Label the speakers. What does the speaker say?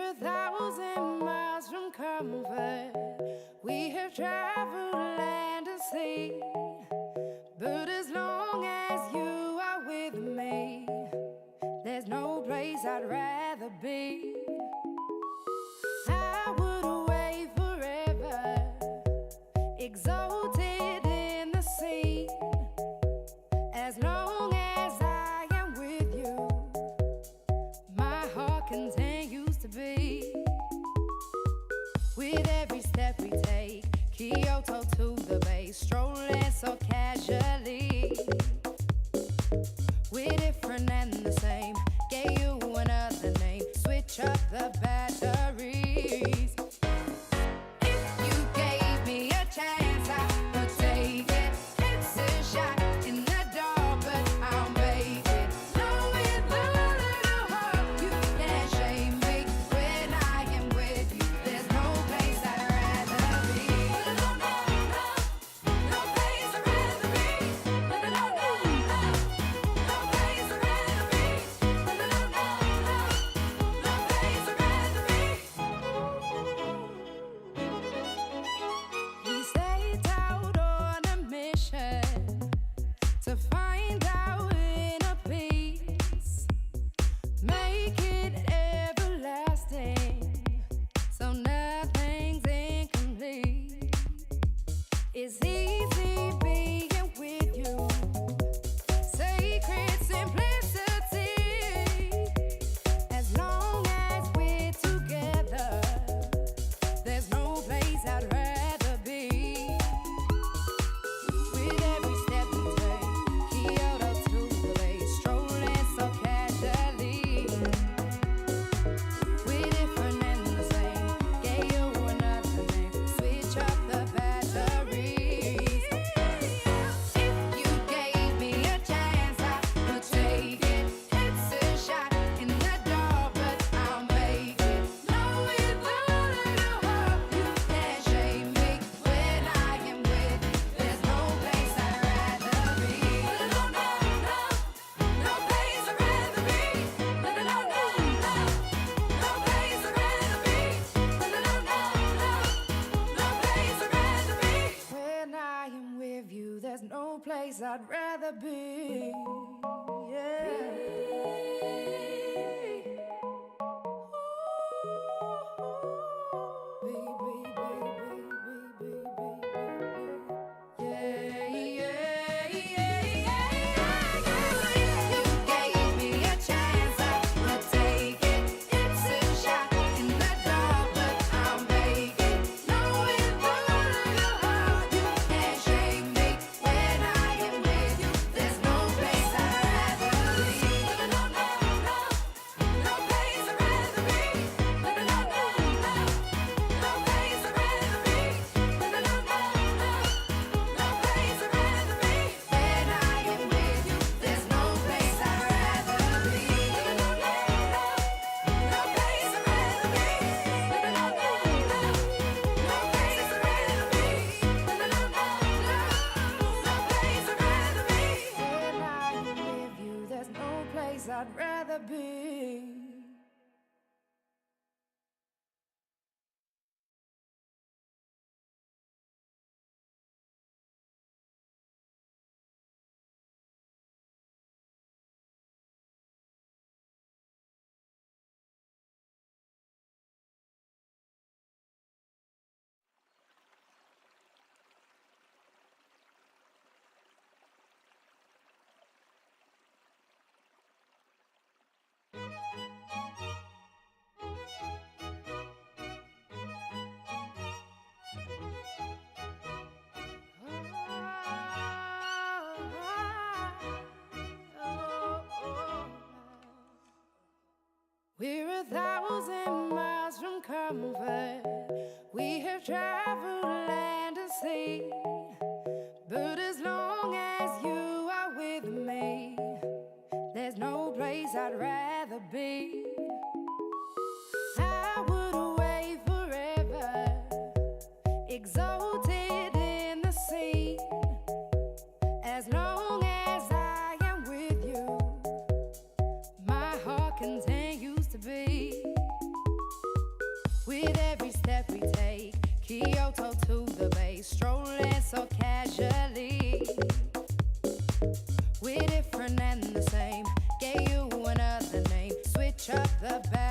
Speaker 1: We're 1,000 miles from comfort. We have traveled land and sea. But as long as you are with me, there's no place I'd rather be. I would away forever, exalted in the sea. As long as I am with you, my heart continues to beat. With every step we take, Kyoto to the bay, strolling so casually. We're different and the same, gave you another name, switch up the batteries. If you gave me a chance, I would take it. It's a shot in the dark, but I'll make it. Knowing the little hope, you can't shame me. When I am with you, there's no place I'd rather be. No, no, no, no place I'd rather be. No, no, no, no, no place I'd rather be. No, no, no, no, no place I'd rather be. We set out on a mission to find our inner peace, make it everlasting, so nothing's incomplete. It's easy being with you, sacred simplicity. As long as we're together, there's no place I'd rather be. With every step we take, Kyoto to the bay, strolling so casually. We're different and the same, gave you another name, switch up the batteries. If you gave me a chance, I would take it. It's a shot in the dark, but I'll make it. Knowing the little hope, you can't shame me. When I am with you, there's no place I'd rather be. No, no, no, no place I'd rather be. No, no, no, no, no place I'd rather be. No, no, no, no, no place I'd rather be. When I am with you, there's no place I'd rather be. You gave me a chance, I would take it. It's a shot in the dark, but I'll make it. Knowing the little heart, you can't shame me. When I am with you, there's no place I'd rather be. No, no, no, no place I'd rather be. No, no, no, no, no place I'd rather be. No, no, no, no, no place I'd rather be. When I am with you, there's no place I'd rather be. No, no, no, no place I'd rather be. No, no, no, no, no place I'd rather be. No, no, no, no, no place I'd rather be. When I am with you, there's no place I'd rather be. We're 1,000 miles from comfort. We have traveled land and sea. But as long as you are with me, there's no place I'd rather be. I would away forever, exalted in the sea. As long as I am with you, my heart continues to beat. We're different and the same. Gave you another name. Switch up the bag.